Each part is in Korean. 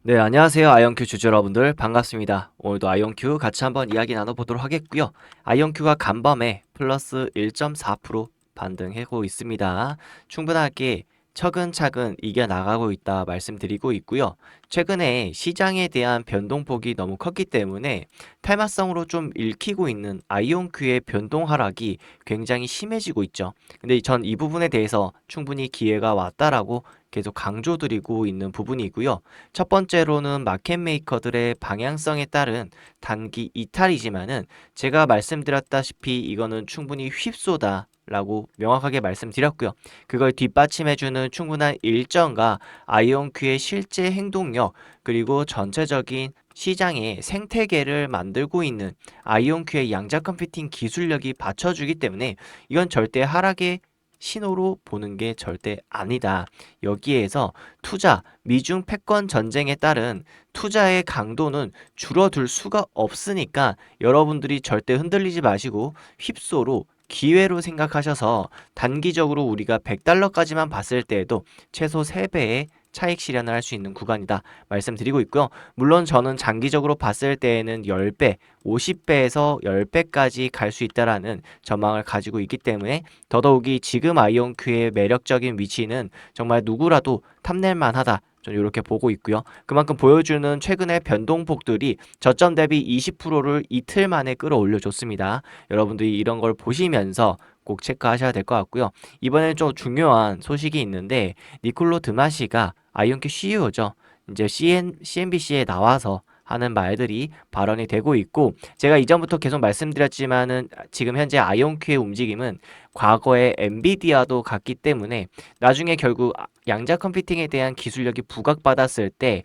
네, 안녕하세요. 아이온큐 주주 여러분들 반갑습니다. 오늘도 아이온큐 같이 한번 이야기 나눠보도록 하겠고요. 아이온큐가 간밤에 플러스 1.4% 반등하고 있습니다. 충분하게 차근차근 이겨나가고 있다 말씀드리고 있고요. 최근에 시장에 대한 변동폭이 너무 컸기 때문에 탈마성으로 좀 읽히고 있는 아이온큐의 변동 하락이 굉장히 심해지고 있죠. 근데 전 이 부분에 대해서 충분히 기회가 왔다라고 계속 강조드리고 있는 부분이고요. 첫 번째로는 마켓 메이커들의 방향성에 따른 단기 이탈이지만은 제가 말씀드렸다시피 이거는 충분히 휩쏘다 라고 명확하게 말씀드렸고요. 그걸 뒷받침해주는 충분한 일정과 아이온큐의 실제 행동력 그리고 전체적인 시장의 생태계를 만들고 있는 아이온큐의 양자 컴퓨팅 기술력이 받쳐주기 때문에 이건 절대 하락의 신호로 보는 게 절대 아니다. 여기에서 투자, 미중 패권 전쟁에 따른 투자의 강도는 줄어들 수가 없으니까 여러분들이 절대 흔들리지 마시고 휩소로 기회로 생각하셔서 단기적으로 우리가 100달러까지만 봤을 때에도 최소 3배의 차익 실현을 할 수 있는 구간이다 말씀드리고 있고요. 물론 저는 장기적으로 봤을 때에는 10배, 50배에서 10배까지 갈 수 있다라는 전망을 가지고 있기 때문에 더더욱이 지금 아이온큐의 매력적인 위치는 정말 누구라도 탐낼 만하다. 저는 이렇게 보고 있고요. 그만큼 보여주는 최근의 변동폭들이 저점 대비 20%를 이틀 만에 끌어올려 줬습니다. 여러분들이 이런 걸 보시면서 꼭 체크하셔야 될 것 같고요. 이번에 좀 중요한 소식이 있는데 니콜로 드마시가 아이온큐 CEO죠. 이제 CNBC에 나와서 하는 말들이 발언이 되고 있고 제가 이전부터 계속 말씀드렸지만은 지금 현재 아이온큐의 움직임은 과거에 엔비디아도 갔기 때문에 나중에 결국 양자 컴퓨팅에 대한 기술력이 부각받았을 때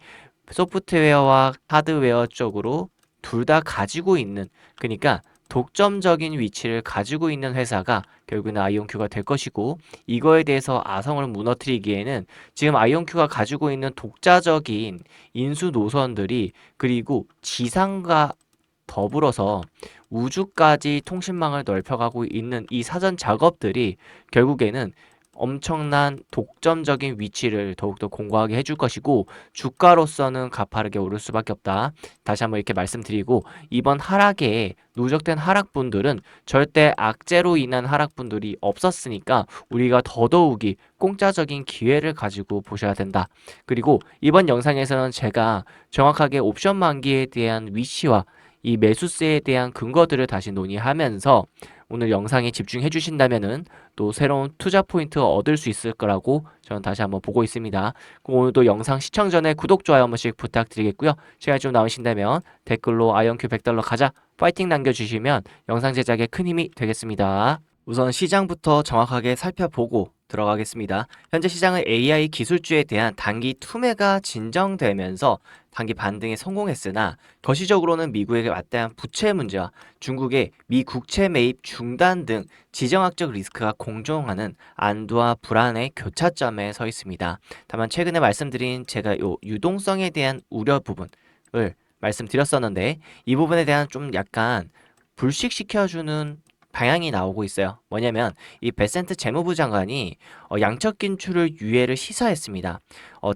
소프트웨어와 하드웨어 쪽으로 둘 다 가지고 있는 그러니까 독점적인 위치를 가지고 있는 회사가 결국은 아이온큐가 될 것이고 이거에 대해서 아성을 무너뜨리기에는 지금 아이온큐가 가지고 있는 독자적인 인수 노선들이 그리고 지상과 더불어서 우주까지 통신망을 넓혀가고 있는 이 사전 작업들이 결국에는 엄청난 독점적인 위치를 더욱더 공고하게 해줄 것이고 주가로서는 가파르게 오를 수밖에 없다. 다시 한번 이렇게 말씀드리고 이번 하락에 누적된 하락분들은 절대 악재로 인한 하락분들이 없었으니까 우리가 더더욱이 공짜적인 기회를 가지고 보셔야 된다. 그리고 이번 영상에서는 제가 정확하게 옵션 만기에 대한 위치와 이 매수세에 대한 근거들을 다시 논의하면서 오늘 영상에 집중해 주신다면은 또 새로운 투자 포인트 얻을 수 있을 거라고 저는 다시 한번 보고 있습니다. 그럼 오늘도 영상 시청 전에 구독, 좋아요 한 번씩 부탁드리겠고요. 시간이 좀 남으신다면 댓글로 아이온큐 100달러 가자 파이팅 남겨주시면 영상 제작에 큰 힘이 되겠습니다. 우선 시장부터 정확하게 살펴보고 들어가겠습니다. 현재 시장은 AI 기술주에 대한 단기 투매가 진정되면서 단기 반등에 성공했으나 거시적으로는 미국에게 맞대한 부채 문제와 중국의 미 국채 매입 중단 등 지정학적 리스크가 공존하는 안도와 불안의 교차점에 서 있습니다. 다만 최근에 말씀드린 제가 요 유동성에 대한 우려 부분을 말씀드렸었는데 이 부분에 대한 좀 약간 불식시켜주는 방향이 나오고 있어요. 뭐냐면 이 베센트 재무부 장관이 양적 긴축을 유예를 시사했습니다.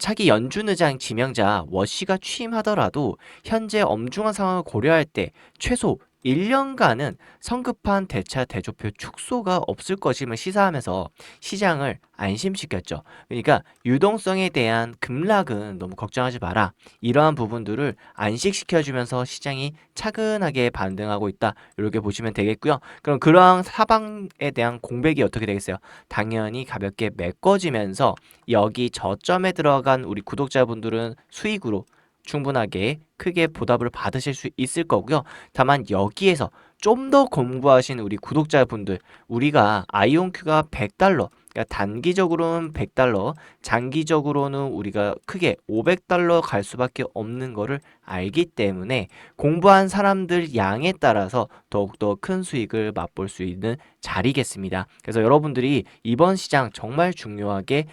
차기 연준 의장 지명자 워시가 취임하더라도 현재 엄중한 상황을 고려할 때 최소 1년간은 성급한 대차 대조표 축소가 없을 것임을 시사하면서 시장을 안심시켰죠. 그러니까 유동성에 대한 급락은 너무 걱정하지 마라. 이러한 부분들을 안식시켜주면서 시장이 차근하게 반등하고 있다. 이렇게 보시면 되겠고요. 그럼 그러한 사방에 대한 공백이 어떻게 되겠어요? 당연히 가볍게 메꿔지면서 여기 저점에 들어간 우리 구독자분들은 수익으로 충분하게 크게 보답을 받으실 수 있을 거고요. 다만 여기에서 좀 더 공부하신 우리 구독자분들 우리가 아이온큐가 100달러 그러니까 단기적으로는 100달러 장기적으로는 우리가 크게 500달러 갈 수밖에 없는 거를 알기 때문에 공부한 사람들 양에 따라서 더욱더 큰 수익을 맛볼 수 있는 자리겠습니다. 그래서 여러분들이 이번 시장 정말 중요하게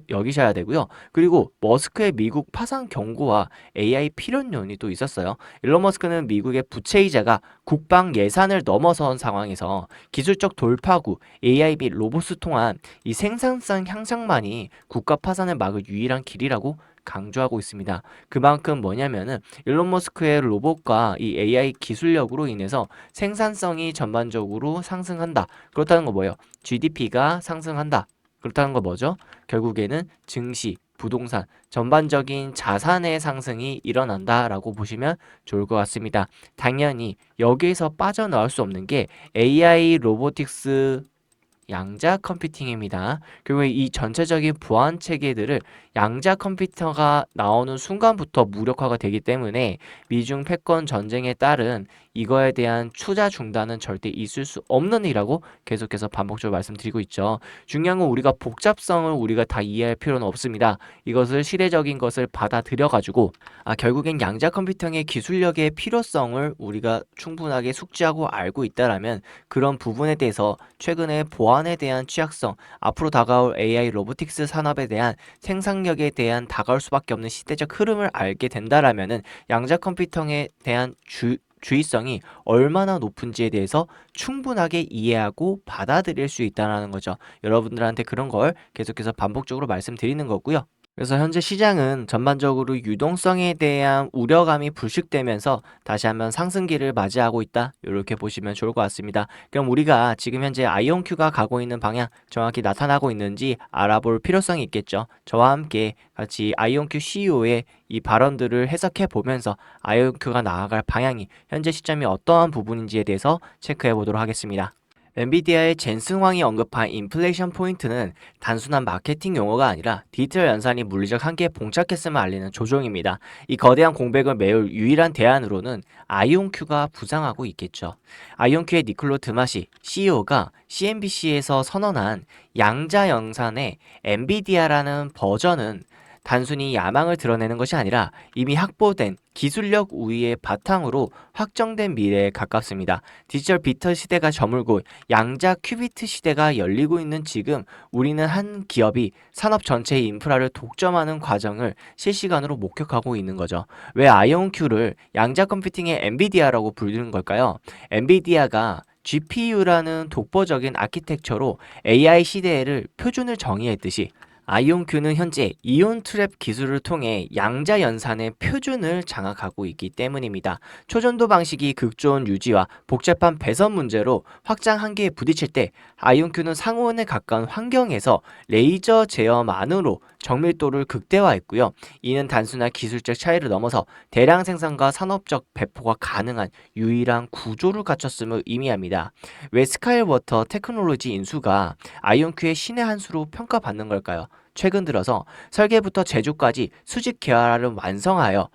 여기셔야 되고요. 그리고 머스크의 미국 파산 경고와 AI 필연론이 또 있었어요. 일론 머스크는 미국의 부채이자가 국방 예산을 넘어선 상황에서 기술적 돌파구, AI 및 로봇을 통한 이 생산성 향상만이 국가 파산을 막을 유일한 길이라고 강조하고 있습니다. 그만큼 뭐냐면은 일론 머스크의 로봇과 이 AI 기술력으로 인해서 생산성이 전반적으로 상승한다. 그렇다는 거 뭐예요? GDP가 상승한다. 그렇다는 거 뭐죠? 결국에는 증시, 부동산, 전반적인 자산의 상승이 일어난다라고 보시면 좋을 것 같습니다. 당연히 여기에서 빠져나올 수 없는 게 AI 로보틱스 양자 컴퓨팅입니다. 결국에 이 전체적인 보안 체계들을 양자 컴퓨터가 나오는 순간부터 무력화가 되기 때문에 미중 패권 전쟁에 따른 이거에 대한 투자 중단은 절대 있을 수 없는 일이라고 계속해서 반복적으로 말씀드리고 있죠. 중요한 건 우리가 복잡성을 우리가 다 이해할 필요는 없습니다. 이것을 시대적인 것을 받아들여가지고 결국엔 양자 컴퓨팅의 기술력의 필요성을 우리가 충분하게 숙지하고 알고 있다라면 그런 부분에 대해서 최근에 보안에 대한 취약성, 앞으로 다가올 AI 로보틱스 산업에 대한 생산력에 대한 다가올 수밖에 없는 시대적 흐름을 알게 된다라면은 양자 컴퓨팅에 대한 주의성이 얼마나 높은지에 대해서 충분하게 이해하고 받아들일 수 있다는 거죠. 여러분들한테 그런 걸 계속해서 반복적으로 말씀드리는 거고요. 그래서 현재 시장은 전반적으로 유동성에 대한 우려감이 불식되면서 다시 한번 상승기를 맞이하고 있다. 이렇게 보시면 좋을 것 같습니다. 그럼 우리가 지금 현재 아이온큐가 가고 있는 방향 정확히 나타나고 있는지 알아볼 필요성이 있겠죠. 저와 함께 같이 아이온큐 CEO의 이 발언들을 해석해 보면서 아이온큐가 나아갈 방향이 현재 시점이 어떠한 부분인지에 대해서 체크해 보도록 하겠습니다. 엔비디아의 젠슨 황이 언급한 인플레이션 포인트는 단순한 마케팅 용어가 아니라 디지털 연산이 물리적 한계에 봉착했음을 알리는 조종입니다. 이 거대한 공백을 메울 유일한 대안으로는 아이온큐가 부상하고 있겠죠. 아이온큐의 니콜로 드마시 CEO가 CNBC에서 선언한 양자 연산의 엔비디아라는 버전은 단순히 야망을 드러내는 것이 아니라 이미 확보된 기술력 우위의 바탕으로 확정된 미래에 가깝습니다. 디지털 비트 시대가 저물고 양자 큐비트 시대가 열리고 있는 지금 우리는 한 기업이 산업 전체의 인프라를 독점하는 과정을 실시간으로 목격하고 있는 거죠. 왜 아이온큐를 양자 컴퓨팅의 엔비디아라고 부르는 걸까요? 엔비디아가 GPU라는 독보적인 아키텍처로 AI 시대를 표준을 정의했듯이 아이온큐는 현재 이온 트랩 기술을 통해 양자 연산의 표준을 장악하고 있기 때문입니다. 초전도 방식이 극조온 유지와 복잡한 배선 문제로 확장 한계에 부딪힐 때 아이온큐는 상온에 가까운 환경에서 레이저 제어만으로 정밀도를 극대화했고요. 이는 단순한 기술적 차이를 넘어서 대량 생산과 산업적 배포가 가능한 유일한 구조를 갖췄음을 의미합니다. 왜 스카이워터 테크놀로지 인수가 아이온큐의 신의 한 수로 평가받는 걸까요? 최근 들어서 설계부터 제조까지 수직 계열화를 완성하여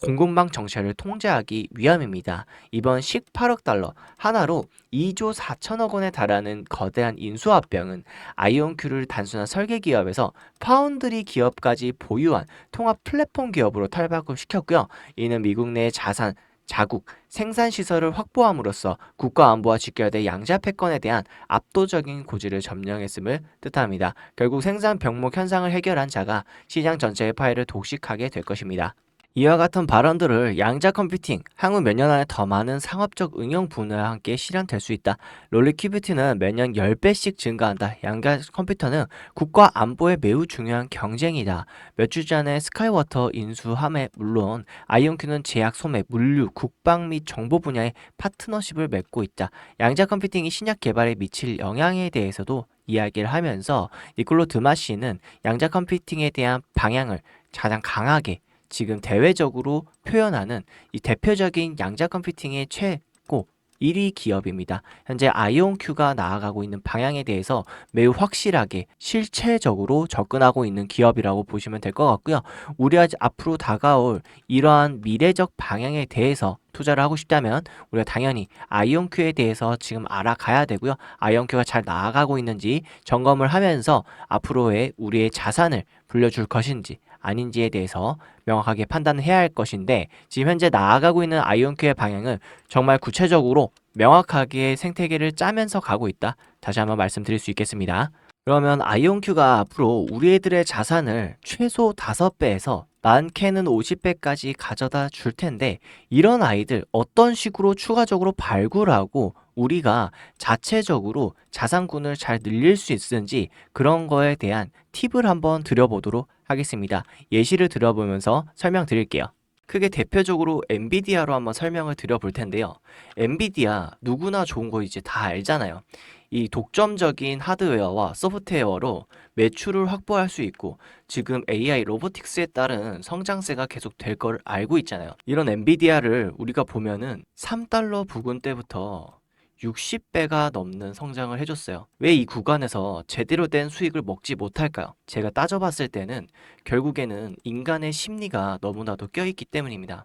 공급망 정체를 통제하기 위함입니다. 이번 18억 달러 하나로 2조 4천억 원에 달하는 거대한 인수합병은 아이온큐를 단순한 설계 기업에서 파운드리 기업까지 보유한 통합 플랫폼 기업으로 탈바꿈 시켰고요. 이는 미국 내 자산 자국, 생산시설을 확보함으로써 국가안보와 직결된 양자 패권에 대한 압도적인 고지를 점령했음을 뜻합니다. 결국 생산 병목 현상을 해결한 자가 시장 전체의 파일을 독식하게 될 것입니다. 이와 같은 발언들을 양자 컴퓨팅, 향후 몇 년 안에 더 많은 상업적 응용 분야와 함께 실현될 수 있다. 롤리 큐비트는 매년 10배씩 증가한다. 양자 컴퓨터는 국가 안보에 매우 중요한 경쟁이다. 몇 주 전에 스카이워터 인수함에 물론 아이온큐는 제약 소매, 물류, 국방 및 정보 분야의 파트너십을 맺고 있다. 양자 컴퓨팅이 신약 개발에 미칠 영향에 대해서도 이야기를 하면서 니콜로 드마시는 양자 컴퓨팅에 대한 방향을 가장 강하게 지금 대외적으로 표현하는 이 대표적인 양자 컴퓨팅의 최고 1위 기업입니다. 현재 아이온큐가 나아가고 있는 방향에 대해서 매우 확실하게 실체적으로 접근하고 있는 기업이라고 보시면 될 것 같고요. 우리가 앞으로 다가올 이러한 미래적 방향에 대해서 투자를 하고 싶다면 우리가 당연히 아이온큐에 대해서 지금 알아가야 되고요. 아이온큐가 잘 나아가고 있는지 점검을 하면서 앞으로의 우리의 자산을 불려줄 것인지 아닌지에 대해서 명확하게 판단을 해야 할 것인데 지금 현재 나아가고 있는 아이온큐의 방향은 정말 구체적으로 명확하게 생태계를 짜면서 가고 있다. 다시 한번 말씀드릴 수 있겠습니다. 그러면 아이온큐가 앞으로 우리들의 자산을 최소 5배에서 많게는 50배까지 가져다 줄 텐데 이런 아이들 어떤 식으로 추가적으로 발굴하고 우리가 자체적으로 자산군을 잘 늘릴 수 있는지 그런 거에 대한 팁을 한번 드려보도록 하겠습니다. 예시를 들어보면서 설명드릴게요. 크게 대표적으로 엔비디아로 한번 설명을 드려볼 텐데요. 엔비디아 누구나 좋은 거 이제 다 알잖아요. 이 독점적인 하드웨어와 소프트웨어로 매출을 확보할 수 있고 지금 AI 로보틱스에 따른 성장세가 계속 될 걸 알고 있잖아요. 이런 엔비디아를 우리가 보면은 3달러 부근 때부터 60배가 넘는 성장을 해줬어요. 왜 이 구간에서 제대로 된 수익을 먹지 못할까요? 제가 따져봤을 때는 결국에는 인간의 심리가 너무나도 껴있기 때문입니다.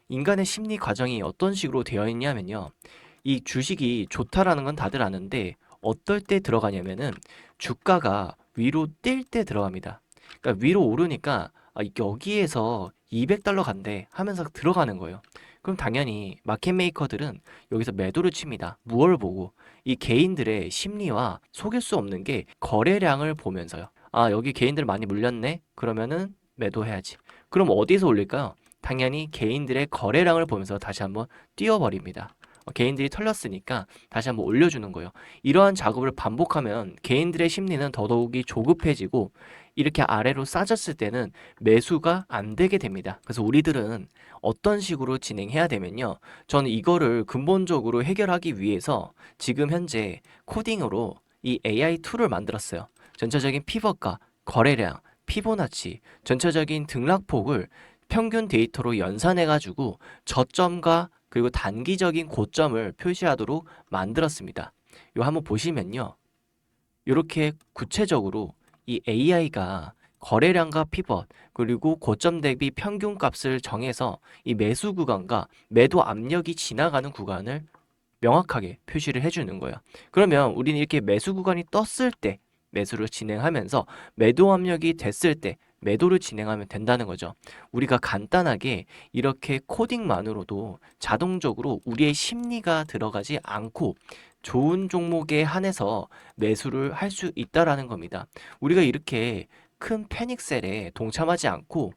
인간의 심리 과정이 어떤 식으로 되어 있냐면요. 이 주식이 좋다라는 건 다들 아는데 어떨 때 들어가냐면은 주가가 위로 뛸 때 들어갑니다. 그러니까 위로 오르니까 여기에서 200달러 간대 하면서 들어가는 거예요. 그럼 당연히 마켓 메이커들은 여기서 매도를 칩니다. 무엇을 보고? 이 개인들의 심리와 속일 수 없는 게 거래량을 보면서요. 아, 여기 개인들 많이 물렸네? 그러면은 매도해야지. 그럼 어디서 올릴까요? 당연히 개인들의 거래량을 보면서 다시 한번 띄워버립니다. 개인들이 털렸으니까 다시 한번 올려주는 거예요. 이러한 작업을 반복하면 개인들의 심리는 더더욱이 조급해지고 이렇게 아래로 싸졌을 때는 매수가 안 되게 됩니다. 그래서 우리들은 어떤 식으로 진행해야 되면요. 저는 이거를 근본적으로 해결하기 위해서 지금 현재 코딩으로 이 AI 툴을 만들었어요. 전체적인 피벗과 거래량, 피보나치, 전체적인 등락폭을 평균 데이터로 연산해가지고 저점과 그리고 단기적인 고점을 표시하도록 만들었습니다. 이거 한번 보시면요. 이렇게 구체적으로 이 AI가 거래량과 피벗 그리고 고점 대비 평균 값을 정해서 이 매수 구간과 매도 압력이 지나가는 구간을 명확하게 표시를 해주는 거예요. 그러면 우리는 이렇게 매수 구간이 떴을 때 매수를 진행하면서 매도 압력이 됐을 때 매도를 진행하면 된다는 거죠. 우리가 간단하게 이렇게 코딩만으로도 자동적으로 우리의 심리가 들어가지 않고 좋은 종목에 한해서 매수를 할 수 있다라는 겁니다. 우리가 이렇게 큰 패닉셀에 동참하지 않고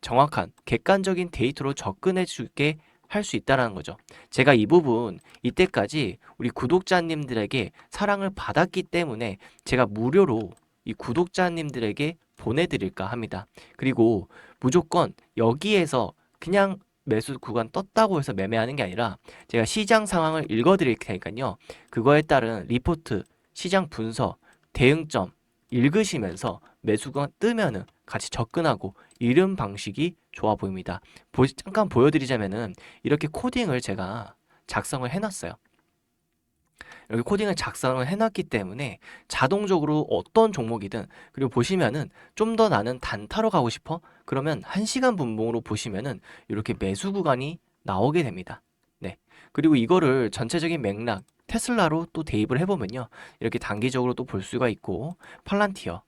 정확한 객관적인 데이터로 접근해 줄게 할 수 있다라는 거죠. 제가 이 부분 이때까지 우리 구독자님들에게 사랑을 받았기 때문에 제가 무료로 이 구독자님들에게 보내드릴까 합니다. 그리고 무조건 여기에서 그냥 매수 구간 떴다고 해서 매매하는 게 아니라 제가 시장 상황을 읽어드릴 테니까요. 그거에 따른 리포트, 시장 분석, 대응점 읽으시면서 매수가 뜨면은 같이 접근하고 이런 방식이 좋아 보입니다. 잠깐 보여드리자면은 이렇게 코딩을 제가 작성을 해놨어요. 이렇게 코딩을 작성을 해놨기 때문에 자동적으로 어떤 종목이든 그리고 보시면은 좀 더 나는 단타로 가고 싶어? 그러면 1시간 분봉으로 보시면은 이렇게 매수 구간이 나오게 됩니다. 네. 그리고 이거를 전체적인 맥락 테슬라로 또 대입을 해보면요. 이렇게 단기적으로 또 볼 수가 있고 팔란티어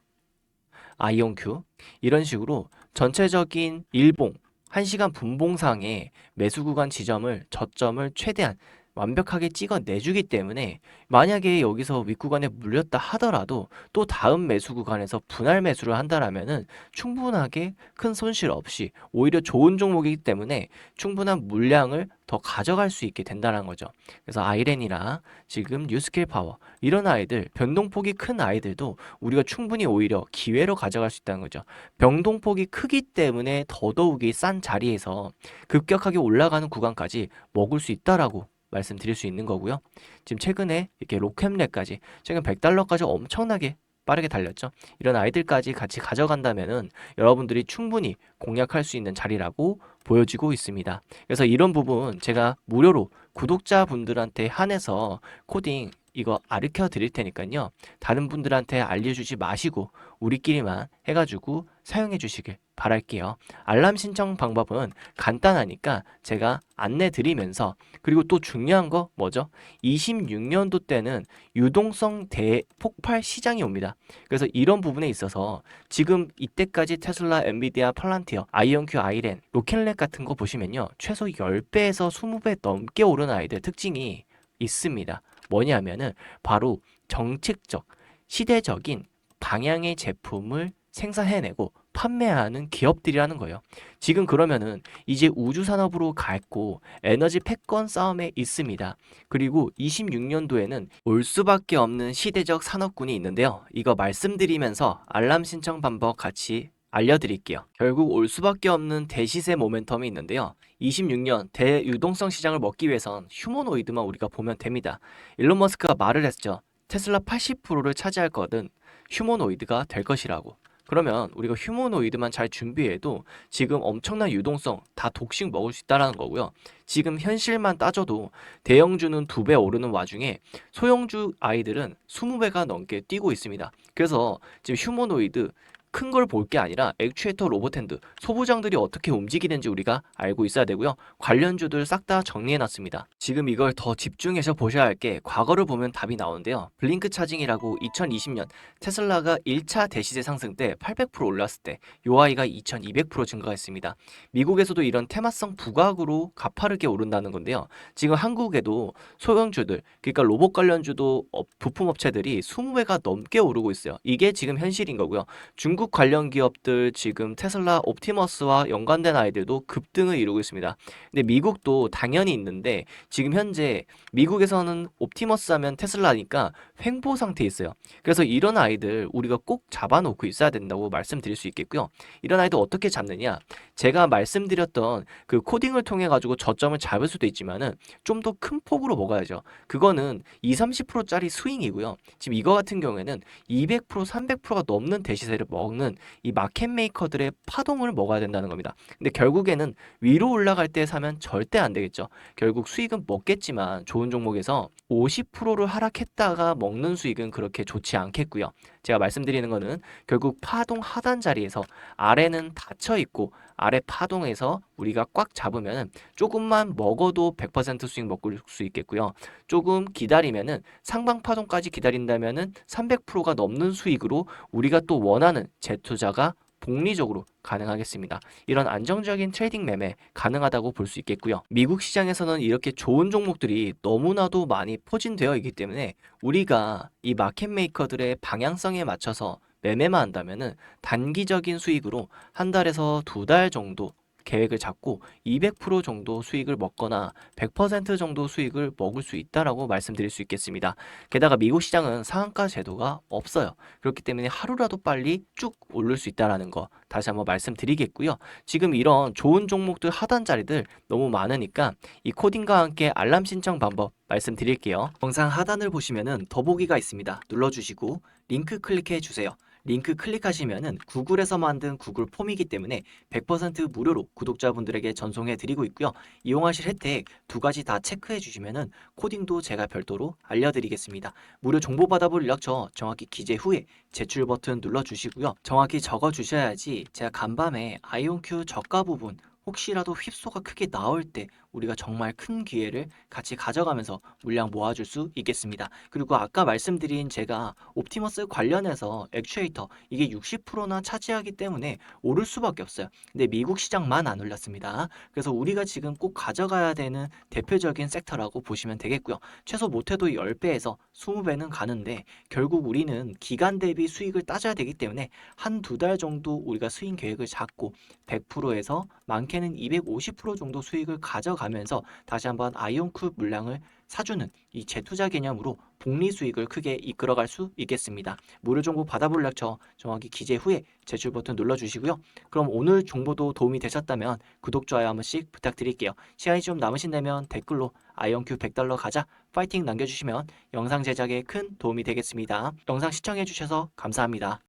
아이온큐 이런 식으로 전체적인 일봉 1시간 분봉상의 매수 구간 지점을 저점을 최대한 완벽하게 찍어내주기 때문에 만약에 여기서 윗구간에 물렸다 하더라도 또 다음 매수 구간에서 분할 매수를 한다라면은 충분하게 큰 손실 없이 오히려 좋은 종목이기 때문에 충분한 물량을 더 가져갈 수 있게 된다는 거죠. 그래서 아이렌이나 지금 뉴스킬 파워 이런 아이들 변동폭이 큰 아이들도 우리가 충분히 오히려 기회로 가져갈 수 있다는 거죠. 변동폭이 크기 때문에 더더욱이 싼 자리에서 급격하게 올라가는 구간까지 먹을 수 있다라고 말씀드릴 수 있는 거고요. 지금 최근에 이렇게 로켓랩까지 최근 100달러까지 엄청나게 빠르게 달렸죠. 이런 아이들까지 같이 가져간다면은 여러분들이 충분히 공략할 수 있는 자리라고 보여지고 있습니다. 그래서 이런 부분 제가 무료로 구독자분들한테 한해서 코딩 이거 가르쳐 드릴 테니까요. 다른 분들한테 알려주지 마시고 우리끼리만 해가지고 사용해 주시길 바랄게요. 알람 신청 방법은 간단하니까 제가 안내 드리면서 그리고 또 중요한 거 뭐죠? 26년도 때는 유동성 대폭발 시장이 옵니다. 그래서 이런 부분에 있어서 지금 이때까지 테슬라, 엔비디아, 팔란티어, 아이온큐, 아이렌, 로켓랩 같은 거 보시면요. 최소 10배에서 20배 넘게 오른 아이들 특징이 있습니다. 뭐냐면은 바로 정책적, 시대적인 방향의 제품을 생산해내고 판매하는 기업들이라는 거예요. 지금 그러면은 이제 우주 산업으로 갔고 에너지 패권 싸움에 있습니다. 그리고 26년도에는 올 수밖에 없는 시대적 산업군이 있는데요. 이거 말씀드리면서 알람 신청 방법 같이 알려드릴게요. 결국 올 수밖에 없는 대시세 모멘텀이 있는데요. 26년 대유동성 시장을 먹기 위해선 휴머노이드만 우리가 보면 됩니다. 일론 머스크가 말을 했죠. 테슬라 80%를 차지할 것은 휴머노이드가 될 것이라고. 그러면 우리가 휴머노이드만 잘 준비해도 지금 엄청난 유동성 다 독식 먹을 수 있다는 거고요. 지금 현실만 따져도 대형주는 2배 오르는 와중에 소형주 아이들은 20배가 넘게 뛰고 있습니다. 그래서 지금 휴머노이드 큰 걸 볼 게 아니라 액추에이터 로봇핸드 소부장들이 어떻게 움직이는지 우리가 알고 있어야 되고요. 관련주들 싹 다 정리해놨습니다. 지금 이걸 더 집중해서 보셔야 할 게 과거를 보면 답이 나오는데요. 블링크 차징이라고 2020년 테슬라가 1차 대시세 상승 때 800% 올랐을 때 요 아이가 2200% 증가했습니다. 미국에서도 이런 테마성 부각으로 가파르게 오른다는 건데요. 지금 한국에도 소형주들 그러니까 로봇 관련주도 부품 업체들이 20배가 넘게 오르고 있어요. 이게 지금 현실인 거고요. 중국 관련 기업들 지금 테슬라 옵티머스와 연관된 아이들도 급등을 이루고 있습니다. 근데 미국도 당연히 있는데 지금 현재 미국에서는 옵티머스 하면 테슬라니까 횡보 상태에 있어요. 그래서 이런 아이들 우리가 꼭 잡아놓고 있어야 된다고 말씀드릴 수 있겠고요. 이런 아이들 어떻게 잡느냐? 제가 말씀드렸던 그 코딩을 통해 가지고 저점을 잡을 수도 있지만은 좀 더 큰 폭으로 먹어야죠. 그거는 2, 30%짜리 스윙이고요. 지금 이거 같은 경우에는 200%, 300%가 넘는 대시세를 먹는 이 마켓 메이커들의 파동을 먹어야 된다는 겁니다. 근데 결국에는 위로 올라갈 때 사면 절대 안 되겠죠. 결국 수익은 먹겠지만 좋은 종목에서 50%를 하락했다가 먹는 수익은 그렇게 좋지 않겠고요. 제가 말씀드리는 거는 결국 파동 하단 자리에서 아래는 닫혀 있고 아래 파동에서 우리가 꽉 잡으면 조금만 먹어도 100% 수익 먹을 수 있겠고요. 조금 기다리면은 상방 파동까지 기다린다면은 300%가 넘는 수익으로 우리가 또 원하는 재투자가 복리적으로 가능하겠습니다. 이런 안정적인 트레이딩 매매 가능하다고 볼 수 있겠고요. 미국 시장에서는 이렇게 좋은 종목들이 너무나도 많이 포진되어 있기 때문에 우리가 이 마켓 메이커들의 방향성에 맞춰서 매매만 한다면은 단기적인 수익으로 한 달에서 2달 정도 계획을 잡고 200% 정도 수익을 먹거나 100% 정도 수익을 먹을 수 있다라고 말씀드릴 수 있겠습니다. 게다가 미국 시장은 상한가 제도가 없어요. 그렇기 때문에 하루라도 빨리 쭉 오를 수 있다라는 거 다시 한번 말씀드리겠고요. 지금 이런 좋은 종목들 하단 자리들 너무 많으니까 이 코딩과 함께 알람 신청 방법 말씀드릴게요. 영상 하단을 보시면은 더보기가 있습니다. 눌러주시고 링크 클릭해 주세요. 링크 클릭하시면은 구글에서 만든 구글 폼이기 때문에 100% 무료로 구독자분들에게 전송해 드리고 있고요. 이용하실 혜택 2가지 다 체크해 주시면은 코딩도 제가 별도로 알려드리겠습니다. 무료 정보 받아볼 연락처 정확히 기재 후에 제출 버튼 눌러주시고요. 정확히 적어 주셔야지 제가 간밤에 아이온큐 저가 부분 혹시라도 휩소가 크게 나올 때 우리가 정말 큰 기회를 같이 가져가면서 물량 모아줄 수 있겠습니다. 그리고 아까 말씀드린 제가 옵티머스 관련해서 액추에이터 이게 60%나 차지하기 때문에 오를 수밖에 없어요. 근데 미국 시장만 안 올랐습니다. 그래서 우리가 지금 꼭 가져가야 되는 대표적인 섹터라고 보시면 되겠고요. 최소 못해도 10배에서 20배는 가는데 결국 우리는 기간 대비 수익을 따져야 되기 때문에 한 2달 정도 우리가 수익 계획을 잡고 100%에서 많게는 250% 정도 수익을 가져가면서 다시 한번 아이온큐 물량을 사주는 이 재투자 개념으로 복리 수익을 크게 이끌어갈 수 있겠습니다. 무료 정보 받아볼 렉처 정확히 기재 후에 제출 버튼 눌러주시고요. 그럼 오늘 정보도 도움이 되셨다면 구독, 좋아요 한 번씩 부탁드릴게요. 시간이 좀 남으신다면 댓글로 아이온큐 $100 가자 파이팅 남겨주시면 영상 제작에 큰 도움이 되겠습니다. 영상 시청해주셔서 감사합니다.